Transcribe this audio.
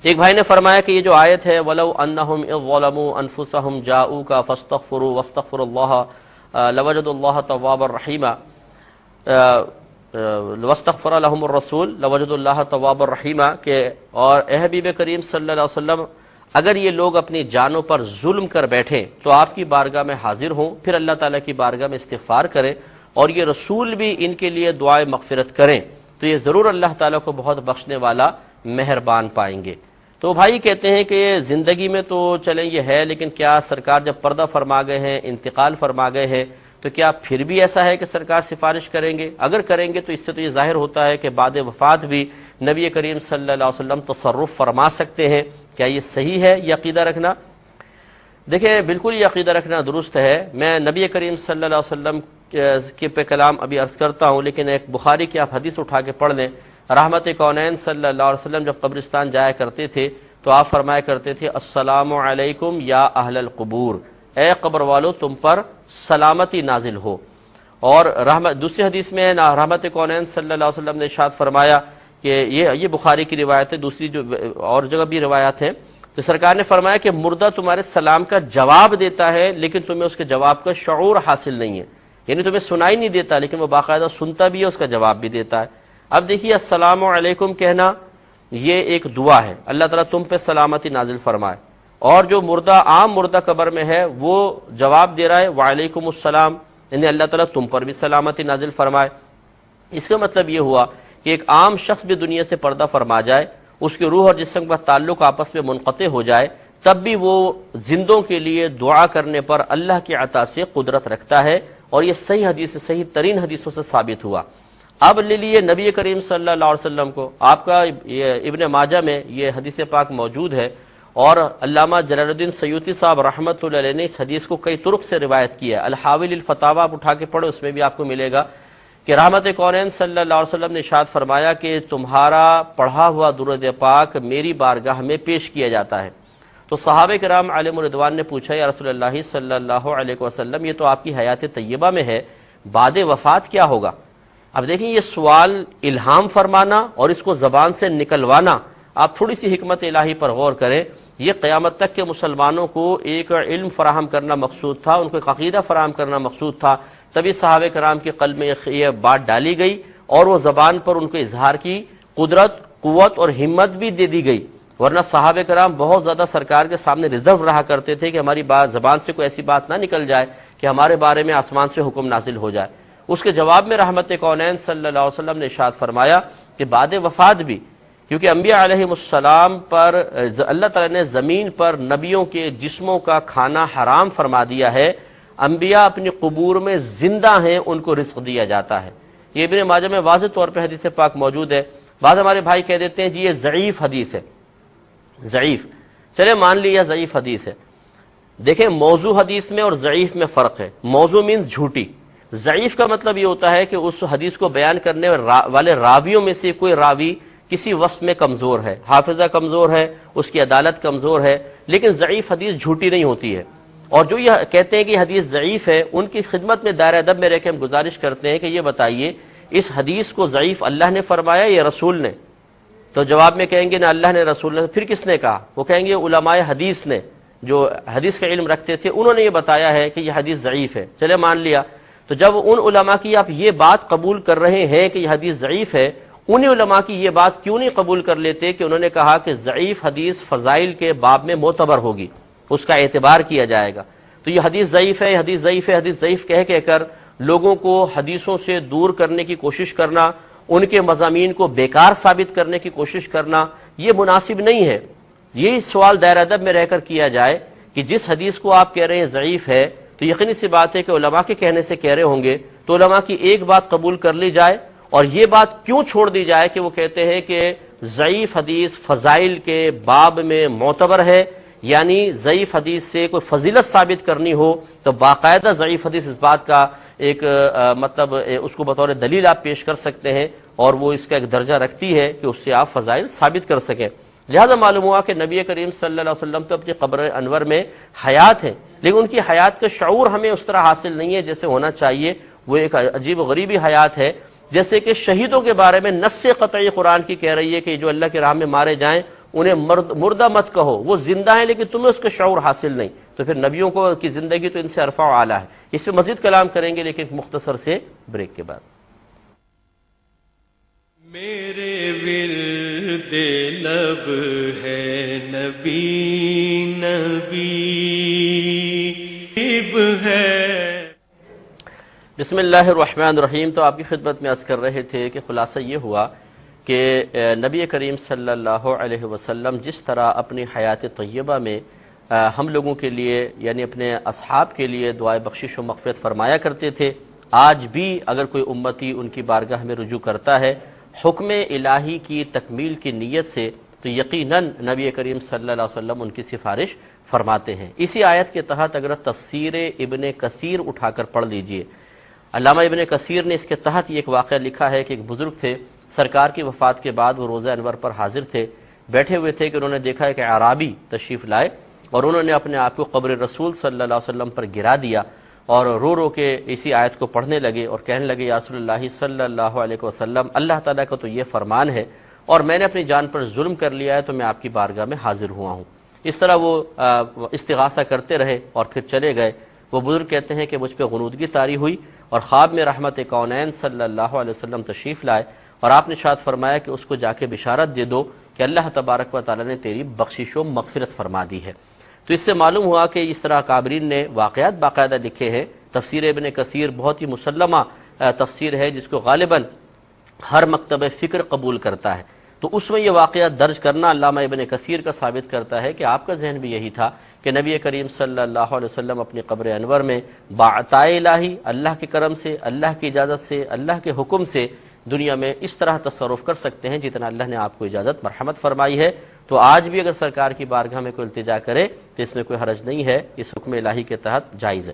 ایک بھائی نے فرمایا کہ یہ جو آیت ہے وَلَوْ أَنَّهُمْ إِذْ ظَلَمُوا أَنفُسَهُمْ جَاءُوكَ فَاسْتَغْفِرُوا وَاسْتَغْفِرُوا اللَّهَ لَوَجَدُوا اللَّهَ تَوَّابًا رَحِيمًا وَاسْتَغْفَرَ لَهُمُ الرَّسُولُ لَوَجَدُوا اللَّهَ تَوَّابًا رَحِيمًا کہ اور اے حبیب کریم صلی اللہ علیہ وسلم اگر یہ لوگ اپنی جانوں پر ظلم کر بیٹھیں تو آپ کی بارگاہ میں حاضر ہوں، پھر اللہ تعالیٰ کی بارگاہ میں استغفار کریں اور یہ رسول بھی ان کے لیے دعائے مغفرت کریں تو یہ ضرور اللہ تعالیٰ کو بہت بخشنے والا مہربان پائیں گے۔ تو بھائی کہتے ہیں کہ زندگی میں تو چلیں یہ ہے، لیکن کیا سرکار جب پردہ فرما گئے ہیں، انتقال فرما گئے ہیں، تو کیا پھر بھی ایسا ہے کہ سرکار سفارش کریں گے؟ اگر کریں گے تو اس سے تو یہ ظاہر ہوتا ہے کہ بعد وفات بھی نبی کریم صلی اللہ علیہ وسلم تصرف فرما سکتے ہیں۔ کیا یہ صحیح ہے یہ عقیدہ رکھنا؟ دیکھیں بالکل یہ عقیدہ رکھنا درست ہے۔ میں نبی کریم صلی اللہ علیہ وسلم کے پہ کلام ابھی عرض کرتا ہوں، لیکن ایک بخاری کی آپ حدیث اٹھا کے پڑھ لیں۔ رحمت کونین صلی اللہ علیہ وسلم جب قبرستان جایا کرتے تھے تو آپ فرمایا کرتے تھے السلام علیکم یا اہل القبور، اے قبر والو تم پر سلامتی نازل ہو۔ اور دوسری حدیث میں رحمت کونین صلی اللہ علیہ وسلم نے ارشاد فرمایا کہ یہ بخاری کی روایت ہے، دوسری جو اور جگہ بھی روایات ہیں، تو سرکار نے فرمایا کہ مردہ تمہارے سلام کا جواب دیتا ہے لیکن تمہیں اس کے جواب کا شعور حاصل نہیں ہے، یعنی تمہیں سنائی نہیں دیتا لیکن وہ باقاعدہ سنتا بھی ہے، اس کا جواب بھی دیتا ہے۔ اب دیکھیے السلام علیکم کہنا یہ ایک دعا ہے، اللہ تعالیٰ تم پہ سلامتی نازل فرمائے، اور جو مردہ عام مردہ قبر میں ہے وہ جواب دے رہا ہے وعلیکم السلام، یعنی اللہ تعالیٰ تم پر بھی سلامتی نازل فرمائے۔ اس کا مطلب یہ ہوا کہ ایک عام شخص بھی دنیا سے پردہ فرما جائے، اس کے روح اور جسم کا تعلق آپس میں منقطع ہو جائے، تب بھی وہ زندوں کے لیے دعا کرنے پر اللہ کی عطا سے قدرت رکھتا ہے، اور یہ صحیح حدیث، صحیح ترین حدیثوں سے ثابت ہوا۔ اب لے لیے نبی کریم صلی اللہ علیہ وسلم کو، آپ کا ابن ماجہ میں یہ حدیث پاک موجود ہے، اور علامہ جلال الدین سیوطی صاحب رحمۃ اللہ علیہ نے اس حدیث کو کئی طرق سے روایت کیا ہے۔ الحاوی الفتاوی آپ اٹھا کے پڑھو، اس میں بھی آپ کو ملے گا کہ رحمت کونین صلی اللہ علیہ وسلم نے ارشاد فرمایا کہ تمہارا پڑھا ہوا درود پاک میری بارگاہ میں پیش کیا جاتا ہے۔ تو صحابہ کرام علیہم الرضوان نے پوچھا یا رسول اللہ صلی اللہ علیہ وسلم یہ تو آپ کی حیات طیبہ میں ہے، بعد وفات کیا ہوگا؟ اب دیکھیں یہ سوال الہام فرمانا اور اس کو زبان سے نکلوانا، آپ تھوڑی سی حکمت الہی پر غور کریں۔ یہ قیامت تک کے مسلمانوں کو ایک علم فراہم کرنا مقصود تھا، ان کو ایک عقیدہ فراہم کرنا مقصود تھا، تبھی صحابہ کرام کے قلب میں یہ بات ڈالی گئی اور وہ زبان پر ان کو اظہار کی قدرت، قوت اور ہمت بھی دے دی گئی، ورنہ صحابہ کرام بہت زیادہ سرکار کے سامنے ریزرو رہا کرتے تھے کہ ہماری بات زبان سے کوئی ایسی بات نہ نکل جائے کہ ہمارے بارے میں آسمان سے حکم نازل ہو جائے۔ اس کے جواب میں رحمت کونین صلی اللہ علیہ وسلم نے ارشاد فرمایا کہ بعد وفات بھی، کیونکہ انبیاء علیہ السلام پر اللہ تعالیٰ نے زمین پر نبیوں کے جسموں کا کھانا حرام فرما دیا ہے، انبیاء اپنی قبور میں زندہ ہیں، ان کو رزق دیا جاتا ہے۔ یہ ابن ماجہ میں واضح طور پہ حدیث پاک موجود ہے۔ بعض ہمارے بھائی کہہ دیتے ہیں جی یہ ضعیف حدیث ہے، ضعیف، چلے مان لیا ضعیف حدیث ہے۔ دیکھیں موضوع حدیث میں اور ضعیف میں فرق ہے۔ موضوع مینز جھوٹی، ضعیف کا مطلب یہ ہوتا ہے کہ اس حدیث کو بیان کرنے والے راویوں میں سے کوئی راوی کسی وصف میں کمزور ہے، حافظہ کمزور ہے، اس کی عدالت کمزور ہے، لیکن ضعیف حدیث جھوٹی نہیں ہوتی ہے۔ اور جو یہ کہتے ہیں کہ یہ حدیث ضعیف ہے، ان کی خدمت میں دائرہ ادب میں رہ کے ہم گزارش کرتے ہیں کہ یہ بتائیے اس حدیث کو ضعیف اللہ نے فرمایا یا رسول نے؟ تو جواب میں کہیں گے نہ اللہ نے رسول نے، پھر کس نے کہا؟ وہ کہیں گے علماء حدیث نے، جو حدیث کا علم رکھتے تھے انہوں نے یہ بتایا ہے کہ یہ حدیث ضعیف ہے، چلے مان لیا۔ تو جب ان علماء کی آپ یہ بات قبول کر رہے ہیں کہ یہ حدیث ضعیف ہے، انہی علماء کی یہ بات کیوں نہیں قبول کر لیتے کہ انہوں نے کہا کہ ضعیف حدیث فضائل کے باب میں معتبر ہوگی، اس کا اعتبار کیا جائے گا۔ تو یہ حدیث ضعیف ہے، حدیث ضعیف ہے، حدیث ضعیف کہہ کر لوگوں کو حدیثوں سے دور کرنے کی کوشش کرنا، ان کے مضامین کو بیکار ثابت کرنے کی کوشش کرنا، یہ مناسب نہیں ہے۔ یہی سوال دائرہ ادب میں رہ کر کیا جائے کہ جس حدیث کو آپ کہہ رہے ہیں ضعیف ہے، تو یقینی سی بات ہے کہ علماء کے کہنے سے کہہ رہے ہوں گے، تو علماء کی ایک بات قبول کر لی جائے، اور یہ بات کیوں چھوڑ دی جائے کہ وہ کہتے ہیں کہ ضعیف حدیث فضائل کے باب میں معتبر ہے، یعنی ضعیف حدیث سے کوئی فضیلت ثابت کرنی ہو تو باقاعدہ ضعیف حدیث اس بات کا ایک مطلب اس کو بطور دلیل آپ پیش کر سکتے ہیں، اور وہ اس کا ایک درجہ رکھتی ہے کہ اس سے آپ فضائل ثابت کر سکیں۔ لہذا معلوم ہوا کہ نبی کریم صلی اللہ علیہ وسلم تو اپنی قبر انور میں حیات ہیں، لیکن ان کی حیات کا شعور ہمیں اس طرح حاصل نہیں ہے جیسے ہونا چاہیے۔ وہ ایک عجیب و غریبی حیات ہے، جیسے کہ شہیدوں کے بارے میں نص قطعی قرآن کی کہہ رہی ہے کہ جو اللہ کی راہ میں مارے جائیں انہیں مردہ مت کہو، وہ زندہ ہیں لیکن تمہیں اس کا شعور حاصل نہیں، تو پھر نبیوں کو کی زندگی تو ان سے ارفع و اعلیٰ ہے۔ اس پہ مزید کلام کریں گے لیکن ایک مختصر سے بریک کے بعد۔ میرے ورد لب ہے نبی نبی ہے۔ بسم اللہ الرحمن الرحیم۔ تو آپ کی خدمت میں عرض کر رہے تھے کہ خلاصہ یہ ہوا کہ نبی کریم صلی اللہ علیہ وسلم جس طرح اپنی حیات طیبہ میں ہم لوگوں کے لیے یعنی اپنے اصحاب کے لیے دعائے بخشش و مغفرت فرمایا کرتے تھے، آج بھی اگر کوئی امتی ان کی بارگاہ میں رجوع کرتا ہے حکم الہی کی تکمیل کی نیت سے، تو یقیناً نبی کریم صلی اللہ علیہ وسلم ان کی سفارش فرماتے ہیں۔ اسی آیت کے تحت اگر تفسیر ابن کثیر اٹھا کر پڑھ لیجئے، علامہ ابن کثیر نے اس کے تحت یہ ایک واقعہ لکھا ہے کہ ایک بزرگ تھے، سرکار کی وفات کے بعد وہ روزہ انور پر حاضر تھے، بیٹھے ہوئے تھے کہ انہوں نے دیکھا کہ اعرابی تشریف لائے اور انہوں نے اپنے آپ کو قبر رسول صلی اللہ علیہ وسلم پر گرا دیا اور رو رو کے اسی آیت کو پڑھنے لگے اور کہنے لگے یا رسول اللہ صلی اللہ علیہ وسلم، اللہ تعالیٰ کا تو یہ فرمان ہے اور میں نے اپنی جان پر ظلم کر لیا ہے، تو میں آپ کی بارگاہ میں حاضر ہوا ہوں۔ اس طرح وہ استغاثہ کرتے رہے اور پھر چلے گئے۔ وہ بزرگ کہتے ہیں کہ مجھ پہ غنودگی طاری ہوئی اور خواب میں رحمت کونین صلی اللہ علیہ وسلم تشریف لائے اور آپ نے ارشاد فرمایا کہ اس کو جا کے بشارت دے دو کہ اللہ تبارک و تعالیٰ نے تیری بخشش و مغفرت فرما دی ہے۔ تو اس سے معلوم ہوا کہ اس طرح کابرین نے واقعات باقاعدہ لکھے ہیں۔ تفسیر ابن کثیر بہت ہی مسلمہ تفسیر ہے جس کو غالباً ہر مکتب فکر قبول کرتا ہے، تو اس میں یہ واقعات درج کرنا علامہ ابن کثیر کا ثابت کرتا ہے کہ آپ کا ذہن بھی یہی تھا کہ نبی کریم صلی اللہ علیہ وسلم اپنی قبر انور میں بعطائے الہی، اللہ کے کرم سے، اللہ کی اجازت سے، اللہ کے حکم سے دنیا میں اس طرح تصرف کر سکتے ہیں جتنا اللہ نے آپ کو اجازت مرحمت فرمائی ہے۔ تو آج بھی اگر سرکار کی بارگاہ میں کوئی التجا کرے تو اس میں کوئی حرج نہیں ہے، اس حکم الہی کے تحت جائز ہے۔